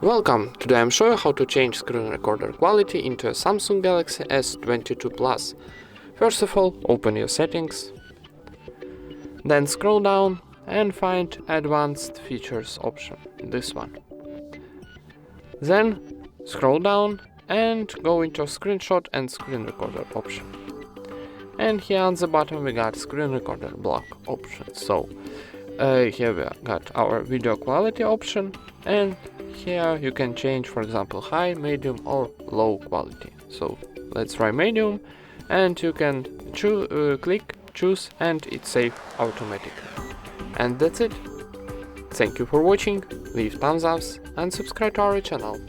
Welcome! Today I'm showing how to change screen recorder quality into a Samsung Galaxy S22 Plus. First of all, open your settings, then scroll down and find Advanced Features option, this one. Then scroll down and go into Screenshot and Screen Recorder option. And here on the bottom we got Screen Recorder block option. So here we got our video quality option, and here you can change, for example, high, medium or low quality. So let's try medium, and you can click, choose, and it's saved automatically. And that's it. Thank you for watching, leave thumbs ups and subscribe to our channel.